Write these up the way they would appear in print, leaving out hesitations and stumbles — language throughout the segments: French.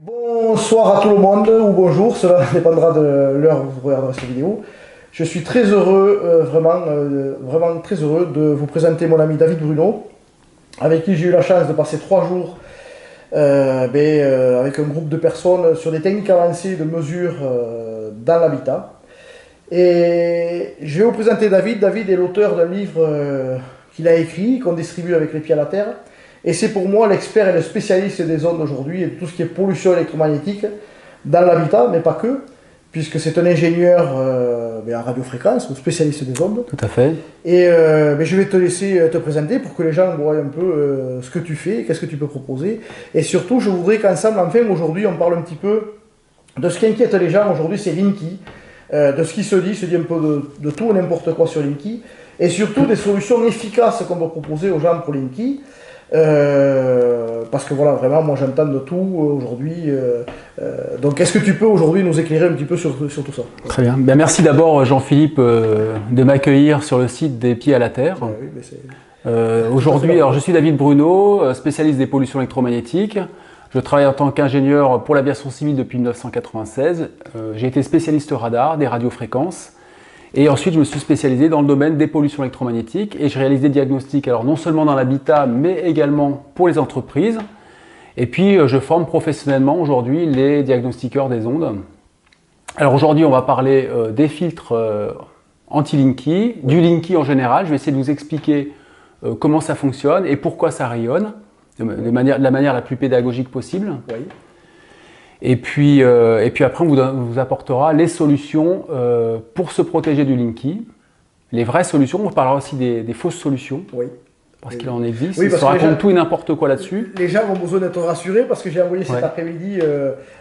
Bonsoir à tout le monde, ou bonjour, cela dépendra de l'heure où vous regarderez cette vidéo. Je suis très heureux, vraiment très heureux de vous présenter mon ami David Bruno, avec qui j'ai eu la chance de passer 3 jours avec un groupe de personnes sur des techniques avancées de mesure dans l'habitat. Et je vais vous présenter David. David est l'auteur d'un livre qu'il a écrit, qu'on distribue avec les pieds à la terre. Et c'est pour moi l'expert et le spécialiste des ondes aujourd'hui et de tout ce qui est pollution électromagnétique dans l'habitat, mais pas que, puisque c'est un ingénieur en radiofréquence, un spécialiste des ondes. Tout à fait. Et je vais te laisser te présenter pour que les gens voient un peu ce que tu fais, qu'est-ce que tu peux proposer. Et surtout, je voudrais qu'ensemble, enfin aujourd'hui, on parle un petit peu de ce qui inquiète les gens aujourd'hui, c'est Linky, de ce qui se dit un peu de tout et n'importe quoi sur Linky, et surtout des solutions efficaces qu'on peut proposer aux gens pour Linky. Parce que voilà, vraiment, moi j'entends de tout aujourd'hui. Donc, est-ce que tu peux aujourd'hui nous éclairer un petit peu sur tout ça? Très bien. Bien, merci d'abord, Jean-Philippe, de m'accueillir sur le site des Pieds à la Terre. Oui, aujourd'hui, alors je suis David Bruno, spécialiste des pollutions électromagnétiques. Je travaille en tant qu'ingénieur pour l'aviation civile depuis 1996. J'ai été spécialiste radar, des radiofréquences. Et ensuite, je me suis spécialisé dans le domaine des pollutions électromagnétiques et je réalise des diagnostics, alors non seulement dans l'habitat, mais également pour les entreprises. Et puis, je forme professionnellement aujourd'hui les diagnostiqueurs des ondes. Alors aujourd'hui, on va parler des filtres anti-Linky, du Linky en général. Je vais essayer de vous expliquer comment ça fonctionne et pourquoi ça rayonne de la manière la plus pédagogique possible. oui. Et puis après, on vous apportera les solutions pour se protéger du Linky, les vraies solutions. On parlera aussi des fausses solutions, Oui. parce qu'il en existe. Oui, Il se raconte tout et n'importe quoi là-dessus. Les gens ont besoin d'être rassurés parce que j'ai envoyé cet après-midi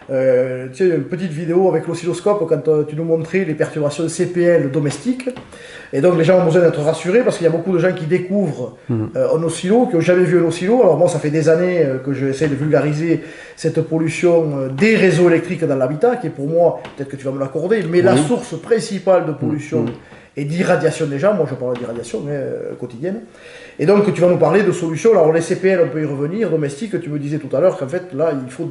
une petite vidéo avec l'oscilloscope quand tu nous montrais les perturbations CPL domestiques. Et donc les gens ont besoin d'être rassurés parce qu'il y a beaucoup de gens qui découvrent un oscillo, qui n'ont jamais vu un oscillo. Alors moi, ça fait des années que j'essaie de vulgariser cette pollution des réseaux électriques dans l'habitat, qui est pour moi, peut-être que tu vas me l'accorder, mais la source principale de pollution et d'irradiation déjà. Moi, je parle d'irradiation quotidienne. Et donc, tu vas nous parler de solutions. Alors, les CPL, on peut y revenir. Domestiques, tu me disais tout à l'heure qu'en fait, là, il faut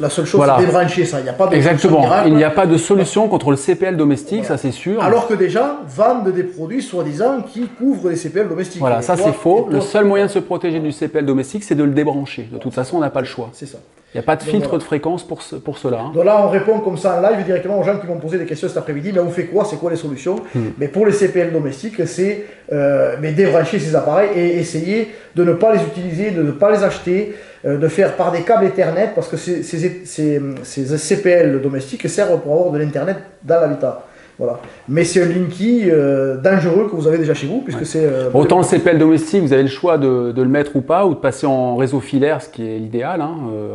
la seule chose, c'est débrancher ça. Il n'y a pas de Exactement. miracle. Il n'y a pas de solution contre le CPL domestique, ça c'est sûr. Alors que des gens vendent des produits, soi-disant, qui couvrent les CPL domestiques. Voilà, ça c'est faux. Le seul moyen de se protéger du CPL domestique, c'est de le débrancher. De toute façon, on n'a pas le choix. C'est ça. Il n'y a pas de filtre de fréquence pour cela. Donc là, on répond comme ça en live directement aux gens qui m'ont posé des questions cet après-midi. Mais on fait quoi? C'est quoi les solutions? Mais pour les CPL domestiques, c'est débrancher ces appareils et essayer de ne pas les utiliser, de ne pas les acheter, de faire par des câbles Ethernet, parce que ces CPL domestiques servent pour avoir de l'Internet dans l'habitat. Voilà. Mais c'est un Linky dangereux que vous avez déjà chez vous, puisque c'est... Autant le CPL domestique, vous avez le choix de le mettre ou pas, ou de passer en réseau filaire, ce qui est l'idéal,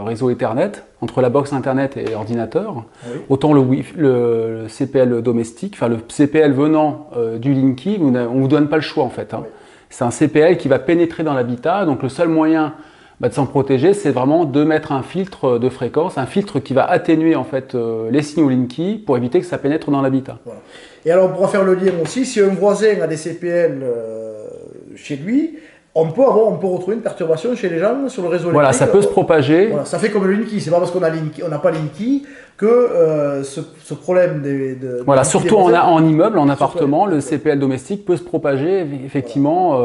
réseau Ethernet, entre la box Internet et l'ordinateur. Oui. Autant le CPL domestique, enfin le CPL venant du Linky, on ne vous donne pas le choix en fait. Oui. C'est un CPL qui va pénétrer dans l'habitat, donc le seul moyen de s'en protéger, c'est vraiment de mettre un filtre de fréquence, un filtre qui va atténuer en fait les signaux Linky pour éviter que ça pénètre dans l'habitat. Voilà. Et alors on pourra faire le lien aussi, si un voisin a des CPL chez lui, on peut retrouver une perturbation chez les gens sur le réseau électrique. Voilà, ça peut se propager. Voilà, ça fait comme le Linky, c'est pas parce qu'on n'a pas Linky que ce problème voilà, surtout en immeuble, en appartement, le CPL domestique peut se propager effectivement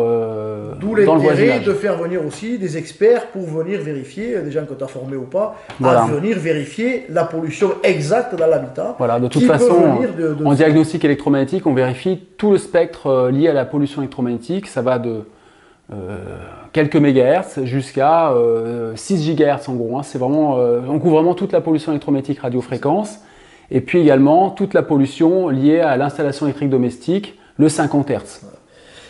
d'où l'intérêt de faire venir aussi des experts pour venir vérifier, des gens que tu as formés ou pas, à venir vérifier la pollution exacte dans l'habitat. Voilà, de toute façon, en diagnostic électromagnétique, on vérifie tout le spectre lié à la pollution électromagnétique. Ça va de quelques mégahertz jusqu'à 6 gigahertz en gros. C'est vraiment, on couvre vraiment toute la pollution électromagnétique radiofréquence et puis également toute la pollution liée à l'installation électrique domestique, le 50 Hz.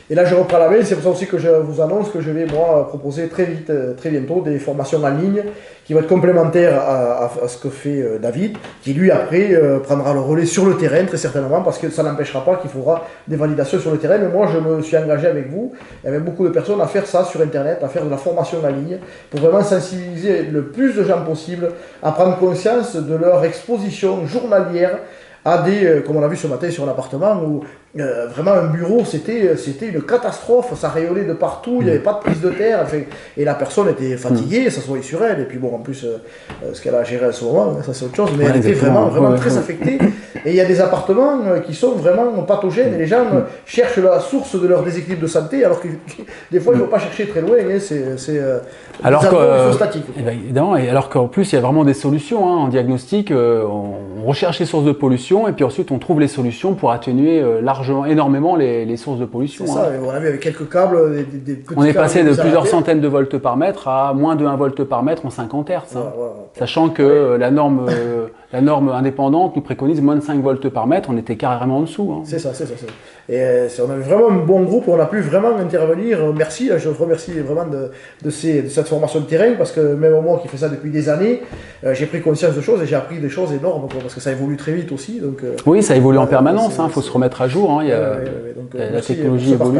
Et là, je reprends la main, c'est pour ça aussi que je vous annonce que je vais, moi, proposer très vite, très bientôt, des formations en ligne qui vont être complémentaires à ce que fait David, qui lui, après, prendra le relais sur le terrain, très certainement, parce que ça n'empêchera pas qu'il faudra des validations sur le terrain. Mais moi, je me suis engagé avec vous, et avec beaucoup de personnes, à faire ça sur Internet, à faire de la formation en ligne, pour vraiment sensibiliser le plus de gens possible, à prendre conscience de leur exposition journalière à des, comme on a vu ce matin sur un appartement, où vraiment un bureau, c'était une catastrophe, ça rayonnait de partout, il n'y avait pas de prise de terre, enfin, et la personne était fatiguée, ça se voyait sur elle, et puis bon, en plus, ce qu'elle a géré à ce moment, ça c'est autre chose, mais elle était vraiment très affectée, et il y a des appartements qui sont vraiment pathogènes, et les gens cherchent la source de leur déséquilibre de santé, alors que des fois, il ne faut pas chercher très loin, hein, c'est alors des arbres statiques. Évidemment, et alors qu'en plus, il y a vraiment des solutions, hein, en diagnostic, on recherche les sources de pollution, et puis ensuite, on trouve les solutions pour atténuer énormément les sources de pollution. C'est ça, on a vu avec quelques câbles, des petits on est passé câbles de plusieurs centaines de volts par mètre à moins de 1 volt par mètre en 50 Hz. Hein. Voilà. Sachant que la norme indépendante nous préconise moins de 5 volts par mètre, on était carrément en dessous. Hein. C'est ça. Et on avait vraiment un bon groupe, on a pu vraiment intervenir. Merci, je remercie vraiment de cette formation de terrain, parce que même moi qui fais ça depuis des années, j'ai pris conscience de choses et j'ai appris des choses énormes, parce que ça évolue très vite aussi. Donc, oui, ça évolue en permanence, il faut se remettre à jour, hein, la technologie évolue.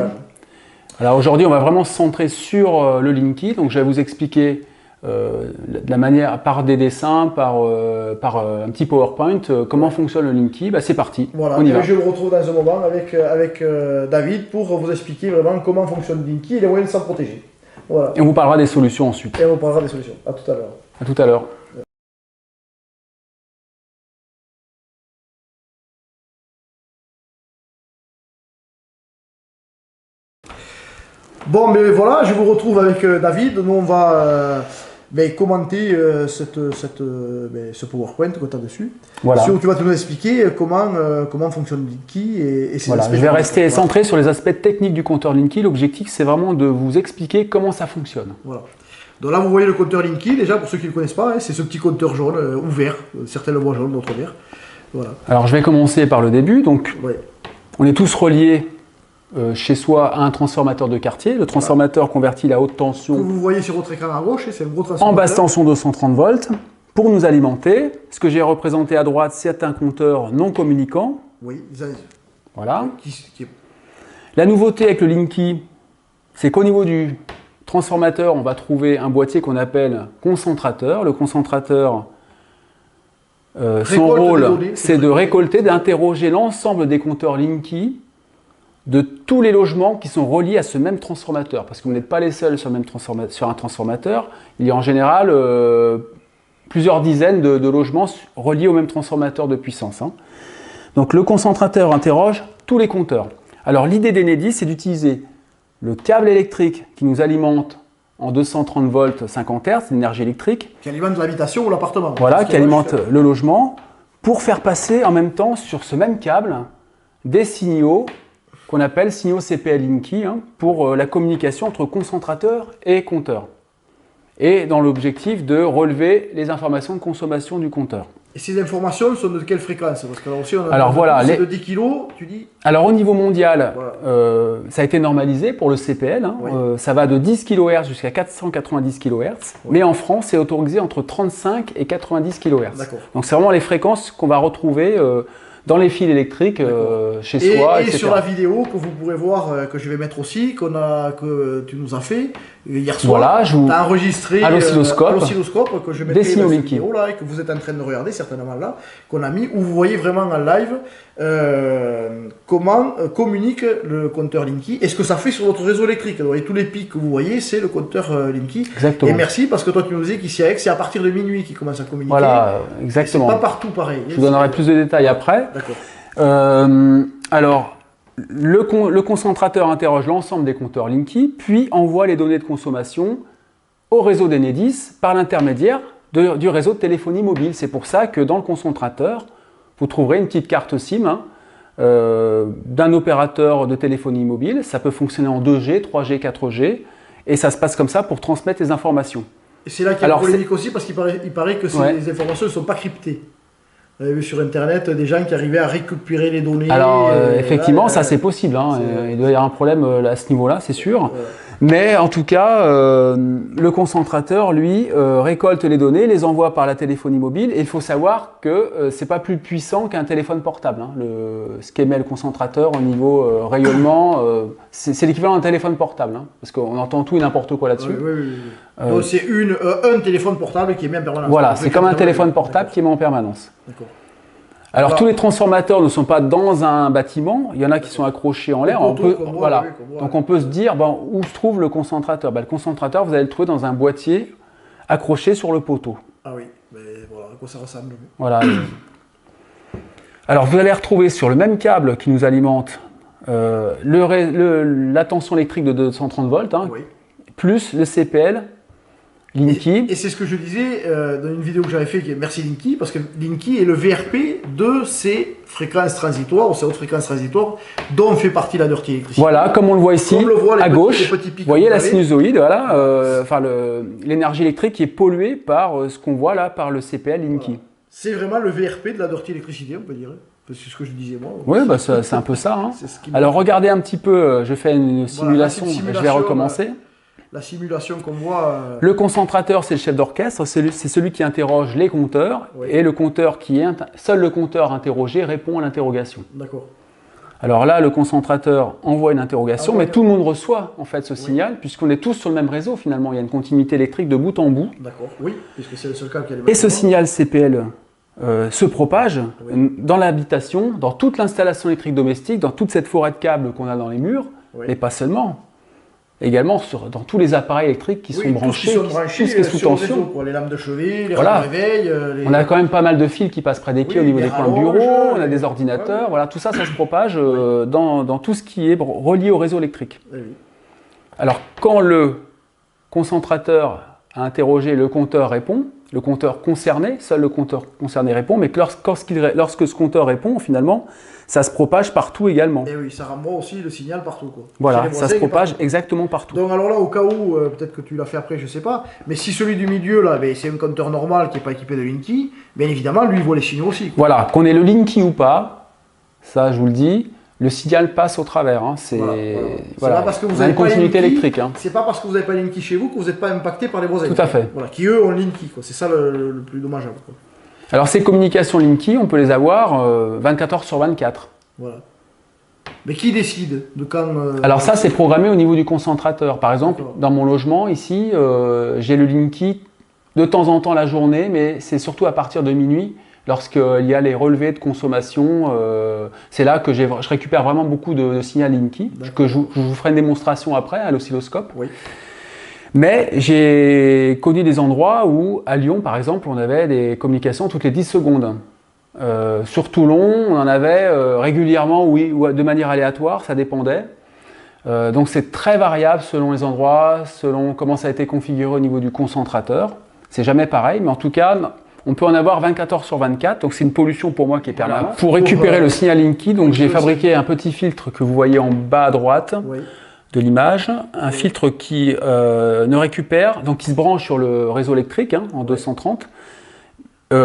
Alors aujourd'hui, on va vraiment se centrer sur le Linky, donc je vais vous expliquer de la manière, par des dessins, par un petit PowerPoint, comment fonctionne le Linky. Bah, c'est parti, voilà, on y va. Je vous retrouve dans un moment avec David pour vous expliquer vraiment comment fonctionne Linky et les moyens de s'en protéger. Voilà. Et on vous parlera des solutions ensuite. Et on vous parlera des solutions. À tout à l'heure. À tout à l'heure. Bon, mais voilà, je vous retrouve avec David. Nous, on va commenter ce PowerPoint que tu as dessus. Voilà. Tu vas nous expliquer comment fonctionne Linky et ses aspects. Je vais rester centré sur les aspects techniques du compteur Linky. L'objectif, c'est vraiment de vous expliquer comment ça fonctionne. Voilà. Donc là, vous voyez le compteur Linky. Déjà, pour ceux qui ne le connaissent pas, c'est ce petit compteur jaune ouvert. Certains le voient jaune, d'autres vert. Voilà. Alors, je vais commencer par le début. Donc, on est tous reliés chez soi à un transformateur de quartier. Le transformateur convertit la haute tension que vous voyez sur votre écran à gauche, c'est un gros transformateur. En basse tension 230 volts pour nous alimenter. Ce que j'ai représenté à droite, c'est un compteur non communicant. Oui, voilà. La nouveauté avec le Linky, c'est qu'au niveau du transformateur, on va trouver un boîtier qu'on appelle concentrateur. Le concentrateur, son rôle, c'est de récolter, d'interroger l'ensemble des compteurs Linky de tous les logements qui sont reliés à ce même transformateur, parce que vous n'êtes pas les seuls sur un transformateur. Il y a en général plusieurs dizaines de logements reliés au même transformateur de puissance. Hein. Donc le concentrateur interroge tous les compteurs. Alors l'idée d'Enedis, c'est d'utiliser le câble électrique qui nous alimente en 230 volts 50 Hz, l'énergie électrique. Qui alimente l'habitation ou l'appartement. Voilà, qui alimente le logement, pour faire passer en même temps sur ce même câble des signaux qu'on appelle signaux CPL Linky, hein, pour la communication entre concentrateur et compteur. Et dans l'objectif de relever les informations de consommation du compteur. Et ces informations sont de quelle fréquence? Parce que là aussi, on a alors voilà, de 10 kg, tu dis. Alors au niveau mondial, voilà. Ça a été normalisé pour le CPL. Hein, ça va de 10 kHz jusqu'à 490 kHz. Mais en France, c'est autorisé entre 35 et 90 kHz. Donc c'est vraiment les fréquences qu'on va retrouver dans les fils électriques chez soi, etc. Et sur la vidéo que vous pourrez voir, que je vais mettre aussi, que tu nous as fait hier soir, voilà, tu as enregistré à l'oscilloscope que je mettrai dans cette vidéo là, et que vous êtes en train de regarder certainement là, qu'on a mis, où vous voyez vraiment en live comment communique le compteur Linky et ce que ça fait sur votre réseau électrique. Et tous les pics que vous voyez, c'est le compteur Linky. Exactement. Et merci, parce que toi tu nous disais qu'ici à Aix, c'est à partir de minuit qu'il commence à communiquer. Voilà, exactement. C'est pas partout pareil. Je vous donnerai plus de détails après. D'accord. Alors, le concentrateur interroge l'ensemble des compteurs Linky, puis envoie les données de consommation au réseau d'Enedis par l'intermédiaire du réseau de téléphonie mobile. C'est pour ça que dans le concentrateur, vous trouverez une petite carte SIM d'un opérateur de téléphonie mobile. Ça peut fonctionner en 2G, 3G, 4G, et ça se passe comme ça pour transmettre les informations. Et c'est là qu'il y a une polémique aussi, parce qu'il paraît que ces informations ne sont pas cryptées. On avait vu sur internet des gens qui arrivaient à récupérer les données. Alors effectivement, ça c'est possible. Hein. Il doit y avoir un problème à ce niveau-là, c'est sûr. Mais en tout cas, le concentrateur, lui, récolte les données, les envoie par la téléphonie mobile. Et il faut savoir que c'est pas plus puissant qu'un téléphone portable. Hein. Ce qu'émet le concentrateur au niveau rayonnement, c'est l'équivalent d'un téléphone portable. Hein, parce qu'on entend tout et n'importe quoi là-dessus. Donc c'est un téléphone portable qui émet en permanence. Voilà, c'est comme un téléphone portable qui émet en permanence. Alors voilà. tous les transformateurs ne sont pas dans un bâtiment, il y en a qui sont accrochés en l'air. Voilà. Donc on peut se dire, bon, où se trouve le concentrateur? Le concentrateur, vous allez le trouver dans un boîtier accroché sur le poteau. Ah oui, mais voilà à quoi ça ressemble. Voilà. Alors vous allez retrouver sur le même câble qui nous alimente la tension électrique de 230 volts, hein, Oui. plus le CPL Linky. Et c'est ce que je disais dans une vidéo que j'avais fait, merci Linky, parce que Linky est le VRP de ces fréquences transitoires, ou ces hautes fréquences transitoires, dont fait partie la Dirty Electricity. Voilà, comme on le voit ici, à gauche, les petits pics vous voyez la sinusoïde, voilà, enfin l'énergie électrique qui est polluée par ce qu'on voit là, par le CPL Linky. Voilà. C'est vraiment le VRP de la Dirty Electricity, on peut dire. C'est ce que je disais moi. Oui, bah, c'est un peu ça. Hein. Ce Alors regardez un petit peu, je fais une simulation, voilà, je vais recommencer. La simulation qu'on voit... Le concentrateur, c'est le chef d'orchestre, c'est celui qui interroge les compteurs, oui. Et le compteur seul le compteur interrogé répond à l'interrogation. D'accord. Alors là, le concentrateur envoie une interrogation, mais tout le monde reçoit en fait ce signal, puisqu'on est tous sur le même réseau finalement, il y a une continuité électrique de bout en bout. D'accord, oui, puisque c'est le seul cas qui a les Et ce signal CPL se propage dans l'habitation, dans toute l'installation électrique domestique, dans toute cette forêt de câbles qu'on a dans les murs, mais pas seulement. Également dans tous les appareils électriques qui sont branchés, tout ce qui est sous tension. Les lampes de chevet, les radios réveil. On a quand même pas mal de fils qui passent près des quais au niveau des coins de bureau, on a des ordinateurs, voilà, tout ça, ça se propage dans tout ce qui est relié au réseau électrique. Alors, quand le concentrateur a interrogé, le compteur répond, le compteur concerné, seul le compteur concerné répond, mais lorsque ce compteur répond, finalement, ça se propage partout également. Et oui, ça renvoie aussi le signal partout, quoi. Voilà, ça se propage exactement partout. Donc alors là, au cas où, peut-être que tu l'as fait après, je sais pas, mais si celui du milieu, là, c'est un compteur normal qui n'est pas équipé de Linky, bien évidemment, lui, il voit les signaux aussi, quoi. Voilà, qu'on ait le Linky ou pas, ça, je vous le dis, le signal passe au travers. Hein. C'est voilà. Parce que vous avez une continuité électrique. Hein. C'est pas parce que vous n'avez pas Linky chez vous que vous n'êtes pas impacté par les voisins. Tout à fait. Voilà, qui eux ont Linky, quoi. C'est ça le plus dommageable, quoi. Alors ces communications Linky, on peut les avoir 24 heures sur 24. Voilà. Mais qui décide de quand Alors ça, c'est programmé au niveau du concentrateur. Par exemple, dans mon logement, ici, j'ai le Linky de temps en temps la journée, mais c'est surtout à partir de minuit, lorsqu'il y a les relevés de consommation. C'est là que je récupère vraiment beaucoup de signal Linky, que je vous ferai une démonstration après à l'oscilloscope. Oui. Mais j'ai connu des endroits où, à Lyon par exemple, on avait des communications toutes les 10 secondes. Sur Toulon, on en avait régulièrement, oui, ou de manière aléatoire, ça dépendait. Donc c'est très variable selon les endroits, selon comment ça a été configuré au niveau du concentrateur. C'est jamais pareil, mais en tout cas, on peut en avoir 24 heures sur 24. Donc c'est une pollution pour moi qui est permanente. Pour récupérer le signal Linky, donc j'ai fabriqué un petit filtre que vous voyez en bas à droite de l'image. Un filtre qui ne récupère, donc qui se branche sur le réseau électrique en 230.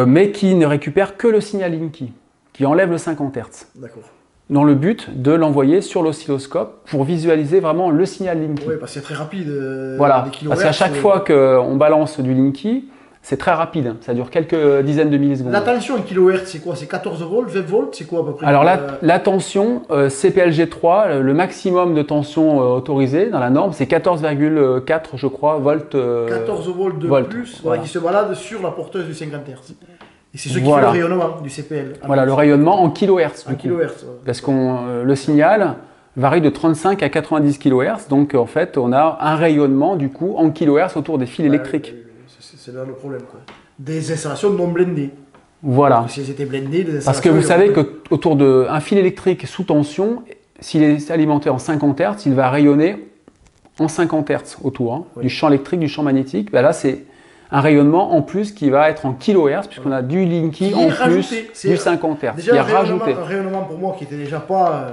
Mais qui ne récupère que le signal Linky, qui enlève le 50 Hz. D'accord. Dans le but de l'envoyer sur l'oscilloscope pour visualiser vraiment le signal Linky. Oui, parce que c'est très rapide. Voilà, parce qu'à chaque fois qu'on balance du Linky, c'est très rapide, ça dure quelques dizaines de millisecondes. La tension en kHz, c'est quoi? C'est 14 volts, 20 volts, c'est quoi à peu près? Alors la tension, CPLG3, le maximum de tension autorisée dans la norme, c'est 14,4 je crois, volts. 14 volts de plus, voilà, qui se balade sur la porteuse du 50 Hz. Et c'est ce qui fait le rayonnement du CPL. Voilà, le rayonnement en kHz. En kHz. Parce que le signal varie de 35 à 90 kHz, donc en fait on a un rayonnement du coup en kHz autour des fils électriques. C'est là le problème, quoi. Des installations non blindées. Voilà. Si elles étaient blindées, des parce que vous savez qu'autour d'un fil électrique sous tension, s'il est alimenté en 50 Hz, il va rayonner en 50 Hz autour du champ électrique, du champ magnétique. Ben là, c'est un rayonnement en plus qui va être en kHz, puisqu'on a du Linky en plus du 50 Hz. Déjà, un rayonnement pour moi qui n'était déjà pas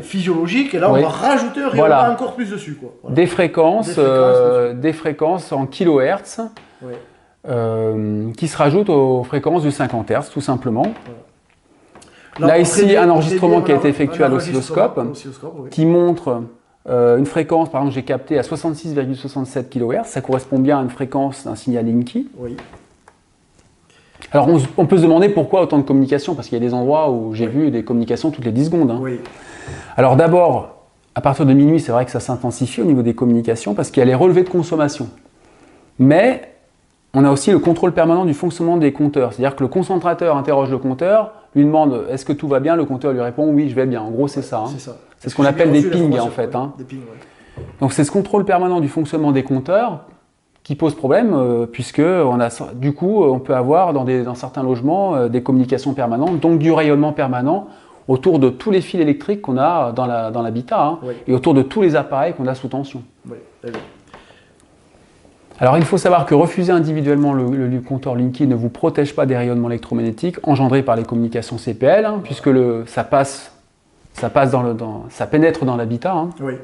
physiologique, et là on va rajouter un rayonnement encore plus dessus, quoi. Voilà. Des fréquences en kHz qui se rajoutent aux fréquences du 50 Hz tout simplement. Là ici un enregistrement qui a été effectué à l'oscilloscope qui montre une fréquence, par exemple j'ai capté à 66,67 kHz, ça correspond bien à une fréquence d'un signal Linky. Oui. Alors on peut se demander pourquoi autant de communications, parce qu'il y a des endroits où j'ai vu des communications toutes les 10 secondes. Hein. Oui. Alors d'abord, à partir de minuit, c'est vrai que ça s'intensifie au niveau des communications parce qu'il y a les relevés de consommation. Mais on a aussi le contrôle permanent du fonctionnement des compteurs. C'est-à-dire que le concentrateur interroge le compteur, lui demande est-ce que tout va bien, le compteur lui répond oui, je vais bien. En gros, c'est ça. Hein. C'est ça. C'est ce qu'on appelle des pings en fait. Ouais, hein. des pings, ouais. Donc c'est ce contrôle permanent du fonctionnement des compteurs qui pose problème, puisque du coup, on peut avoir dans certains logements des communications permanentes, donc du rayonnement permanent autour de tous les fils électriques qu'on a dans l'habitat hein, oui. et autour de tous les appareils qu'on a sous tension. Oui. Alors il faut savoir que refuser individuellement le compteur Linky ne vous protège pas des rayonnements électromagnétiques engendrés par les communications CPL, hein, puisque ça pénètre dans l'habitat. Hein. Oui.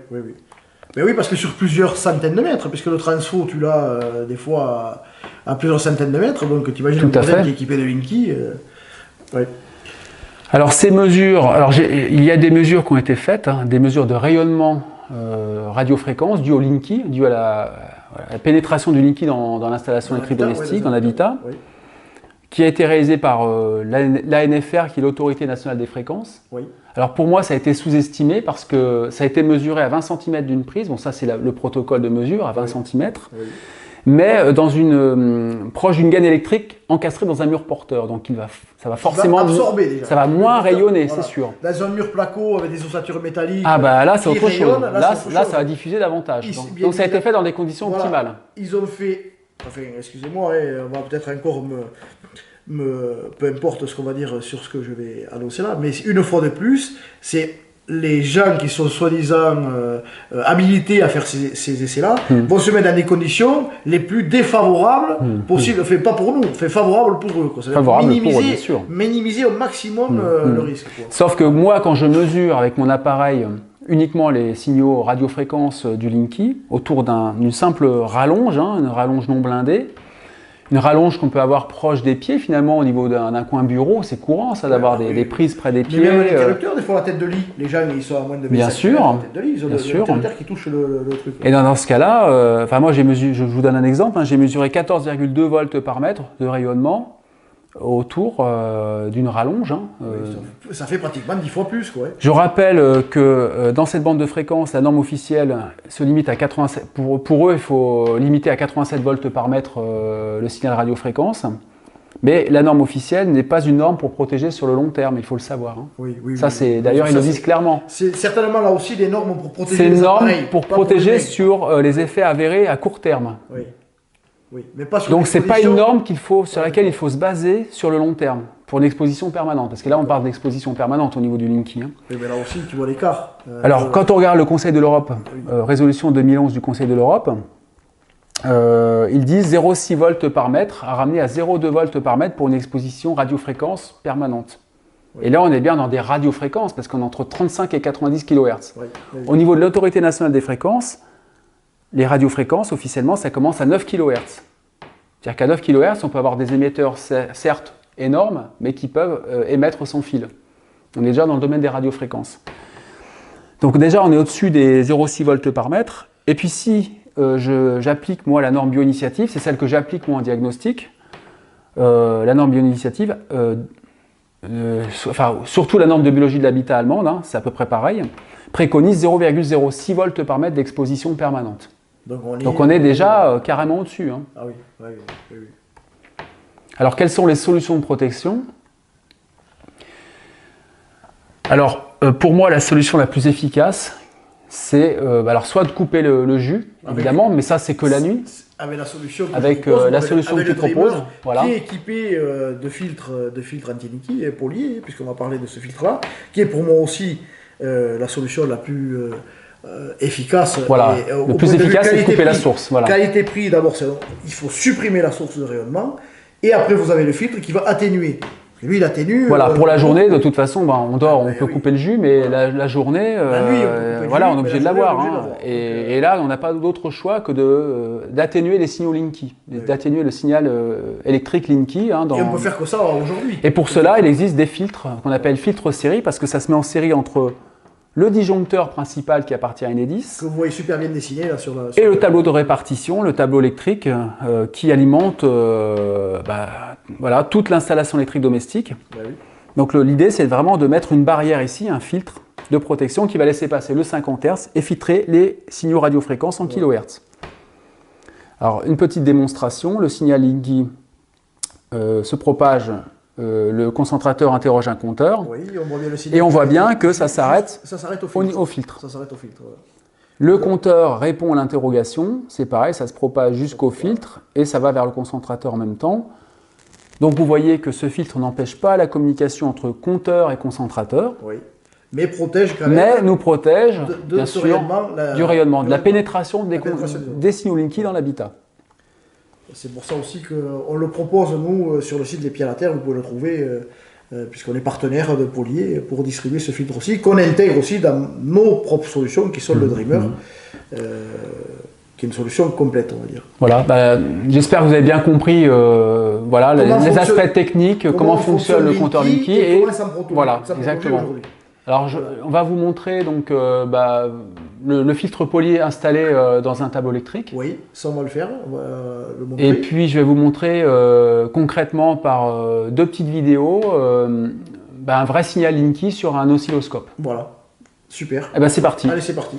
Mais oui, parce que sur plusieurs centaines de mètres, puisque le transfo, tu l'as des fois à plusieurs centaines de mètres, donc tu imagines un modèle qui est équipé de Linky. Oui. Alors ces mesures, il y a des mesures qui ont été faites, hein, des mesures de rayonnement radiofréquence dues au Linky, dues à la pénétration du Linky dans l'installation électrique domestique, dans l'habitat, qui a été réalisée par l'ANFR, qui est l'Autorité nationale des fréquences. Oui. Alors pour moi, ça a été sous-estimé parce que ça a été mesuré à 20 cm d'une prise. Bon, ça c'est le protocole de mesure à 20 cm. Oui. Mais proche d'une gaine électrique encastrée dans un mur porteur. Donc ça va forcément absorber déjà. Ça va moins rayonner, c'est sûr. Dans un mur placo avec des ossatures métalliques. Ah bah là c'est autre chose. Là, ça va diffuser davantage. Donc ça a été fait dans des conditions optimales. Ils ont fait, enfin excusez-moi, on va peut-être encore peu importe ce qu'on va dire sur ce que je vais annoncer là, mais une fois de plus, c'est les gens qui sont soi-disant habilités à faire ces essais-là vont se mettre dans des conditions les plus défavorables possibles. Fait pas pour nous, fait favorable pour eux. Quoi. Favorable pour eux, bien sûr. Minimiser au maximum le risque. Quoi. Sauf que moi, quand je mesure avec mon appareil uniquement les signaux radiofréquences du Linky autour d'une simple rallonge, hein, une rallonge non blindée, une rallonge qu'on peut avoir proche des pieds finalement au niveau d'un coin bureau, c'est courant ça d'avoir des prises près des pieds. Mais même les interrupteurs, des fois la tête de lit, les gens ils sont à moins de 25 cm, la tête de lit, ils ont des interrupteurs qui touchent le truc. Et dans ce cas-là, moi je vous donne un exemple, hein, j'ai mesuré 14,2 volts par mètre de rayonnement autour d'une rallonge. Hein, ça fait pratiquement 10 fois plus. Quoi. Je rappelle que dans cette bande de fréquence, la norme officielle se limite à 87. Pour eux, il faut limiter à 87 volts par mètre le signal radiofréquence. Mais la norme officielle n'est pas une norme pour protéger sur le long terme, il faut le savoir. Hein. Oui, d'ailleurs, ils le disent clairement. C'est certainement là aussi des normes pour protéger. C'est une norme pour protéger sur les effets avérés à court terme. Oui, mais pas sur donc c'est pas une norme sur laquelle il faut se baser sur le long terme pour une exposition permanente, parce que là on parle d'exposition permanente au niveau du Linky. Hein. Oui, mais là aussi tu vois l'écart. Alors quand on regarde le Conseil de l'Europe, résolution 2011 du Conseil de l'Europe, ils disent 0,6 volts par mètre à ramener à 0,2 volts par mètre pour une exposition radiofréquence permanente. Oui. Et là on est bien dans des radiofréquences parce qu'on est entre 35 et 90 kHz. Au niveau de l'Autorité nationale des fréquences, les radiofréquences, officiellement, ça commence à 9 kHz. C'est-à-dire qu'à 9 kHz, on peut avoir des émetteurs, certes énormes, mais qui peuvent émettre sans fil. On est déjà dans le domaine des radiofréquences. Donc déjà, on est au-dessus des 0,6 volts par mètre. Et puis si j'applique, moi, la norme bioinitiative, c'est celle que j'applique, moi, en diagnostic, la norme bioinitiative, surtout la norme de biologie de l'habitat allemande, hein, c'est à peu près pareil, préconise 0,06 volts par mètre d'exposition permanente. Donc on est déjà carrément au-dessus. Hein. Ah oui. Alors quelles sont les solutions de protection? Alors pour moi la solution la plus efficace c'est soit de couper le jus, évidemment, mais ça c'est que la nuit. Avec la solution que tu proposes, voilà. Qui est équipé de filtres anti-Linky et poliés, puisqu'on va parler de ce filtre-là, qui est pour moi aussi la solution la plus efficace. Voilà, le plus efficace, c'est de couper la source. Voilà. Qualité-prix, d'abord, il faut supprimer la source de rayonnement, et après vous avez le filtre qui va atténuer. Lui, il atténue. Voilà, pour la journée, de toute façon, on dort, on peut couper le jus, mais la journée, on est obligé de l'avoir. Hein. Et là, on n'a pas d'autre choix que d'atténuer les signaux Linky, d'atténuer le signal électrique Linky. Hein, et on peut faire que ça aujourd'hui. Et pour cela, il existe des filtres qu'on appelle filtres série, parce que ça se met en série entre le disjoncteur principal qui appartient à Enedis, que vous voyez super bien dessiné là sur et le tableau de répartition, le tableau électrique qui alimente toute l'installation électrique domestique. Oui. Donc l'idée c'est vraiment de mettre une barrière ici, un filtre de protection qui va laisser passer le 50 Hz et filtrer les signaux radiofréquences en kHz. Alors une petite démonstration, le signal Linky se propage le concentrateur interroge un compteur. Oui, on voit bien le signal. Et on voit bien que ça s'arrête au filtre. Ça s'arrête au filtre. Ouais. Le compteur répond à l'interrogation, c'est pareil, ça se propage jusqu'au filtre et ça va vers le concentrateur en même temps. Donc vous voyez que ce filtre n'empêche pas la communication entre compteur et concentrateur. Oui. Mais protège quand même. Mais nous protège, bien sûr, du rayonnement, de la pénétration des signaux Linky dans l'habitat. C'est pour ça aussi qu'on le propose, nous, sur le site Les Pieds à la Terre, vous pouvez le trouver, puisqu'on est partenaire de Polier pour distribuer ce filtre aussi, qu'on intègre aussi dans nos propres solutions, qui sont le Dreamer, qui est une solution complète, on va dire. Voilà, j'espère que vous avez bien compris voilà, les aspects techniques, comment fonctionne le compteur Linky. Et voilà, exactement. Alors, on va vous montrer donc, le filtre Polier installé dans un tableau électrique. Oui, ça on va le faire, on va le montrer. Et puis je vais vous montrer concrètement par deux petites vidéos un vrai signal Linky sur un oscilloscope. Voilà, super. Et c'est parti. Allez, c'est parti.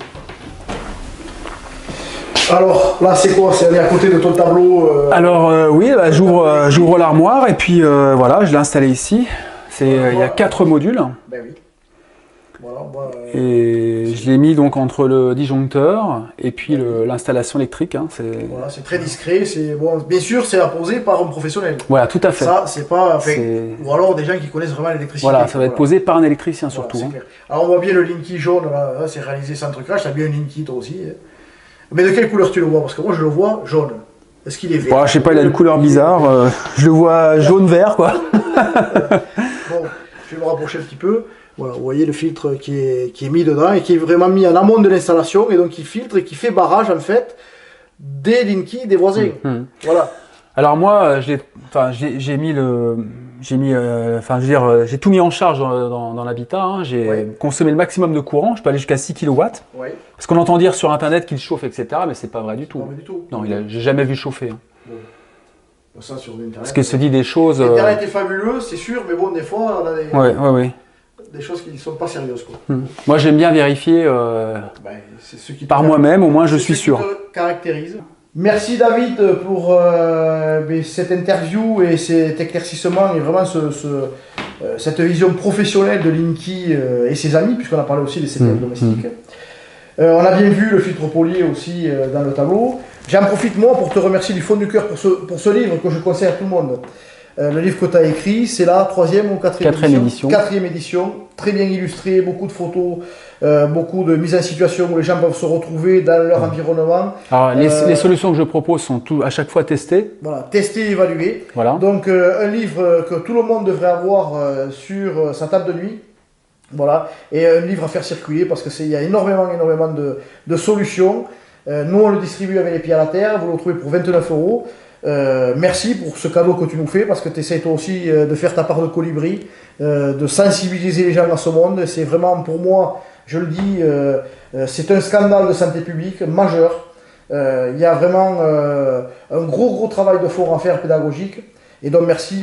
Alors là, c'est quoi? C'est aller à côté de ton tableau Alors oui, j'ouvre l'armoire et puis voilà, je l'ai installé ici. Il y a 4 modules. Ben oui. Voilà, et je l'ai mis donc entre le disjoncteur et puis l'installation électrique. Hein, voilà, c'est très discret. Bon, bien sûr, c'est à poser par un professionnel. Voilà, tout à fait. Ça, c'est pas. Ou alors des gens qui connaissent vraiment l'électricité. Voilà, ça va être posé par un électricien surtout. Hein. Alors on voit bien le Linky jaune, là c'est réalisé sans trucage. Tu as bien un Linky toi aussi. Mais de quelle couleur tu le vois? Parce que moi je le vois jaune. Est-ce qu'il est vert? Bon, je sais pas, il a une couleur bizarre. Je le vois jaune-vert, quoi. Bon, je vais me rapprocher un petit peu. Voilà, vous voyez le filtre qui est mis dedans et qui est vraiment mis en amont de l'installation et donc qui filtre et qui fait barrage en fait des Linky, des voisins. Voilà. Alors moi, j'ai tout mis en charge dans l'habitat. Hein. J'ai consommé le maximum de courant. Je peux aller jusqu'à 6 kW. Ouais. Parce qu'on entend dire sur internet qu'il chauffe, etc. Mais c'est pas vrai du tout. Non, mais du tout. Non, j'ai jamais vu chauffer. Hein. Bon. Ça sur Internet. Parce qu'il se dit des choses. Internet est fabuleux, c'est sûr, mais bon, des fois, on a des choses qui ne sont pas sérieuses. Quoi. Moi, j'aime bien vérifier par moi-même, au moins je suis sûr. Ce qui te caractérise. Merci David pour cette interview et cet éclaircissement et vraiment cette vision professionnelle de Linky et ses amis, puisqu'on a parlé aussi des CPL domestiques. On a bien vu le filtre Polier aussi dans le tableau. J'en profite moi pour te remercier du fond du cœur pour ce livre que je conseille à tout le monde. Le livre que tu as écrit, c'est la 3e ou 4e édition. 4e édition, très bien illustré, beaucoup de photos, beaucoup de mises en situation où les gens peuvent se retrouver dans leur environnement. Alors, les solutions que je propose sont à chaque fois testées. Voilà, testées et évaluées. Voilà. Donc un livre que tout le monde devrait avoir sur sa table de nuit. Voilà, et un livre à faire circuler parce qu'il y a énormément de solutions. Nous, on le distribue avec Les Pieds à la Terre, vous le retrouvez pour 29 €. Merci pour ce cadeau que tu nous fais parce que tu essaies toi aussi de faire ta part de colibri, de sensibiliser les gens dans ce monde. C'est vraiment pour moi, je le dis, c'est un scandale de santé publique majeur. Il y a vraiment un gros travail de fond à faire pédagogique. Et donc merci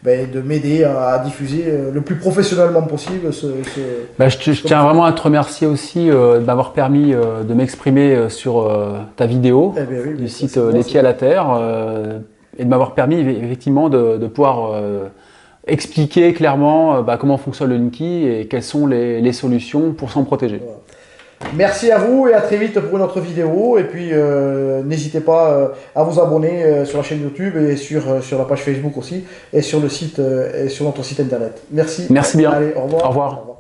de m'aider à diffuser le plus professionnellement possible je tiens vraiment à te remercier aussi de m'avoir permis de m'exprimer sur ta vidéo du site Les Pieds à la Terre et de m'avoir permis effectivement de pouvoir expliquer clairement comment fonctionne le Linky et quelles sont les solutions pour s'en protéger. Voilà. Merci à vous et à très vite pour une autre vidéo. Et puis n'hésitez pas à vous abonner sur la chaîne YouTube et sur la page Facebook aussi et sur le site et sur notre site internet. Merci. Merci bien. Allez, au revoir. Au revoir.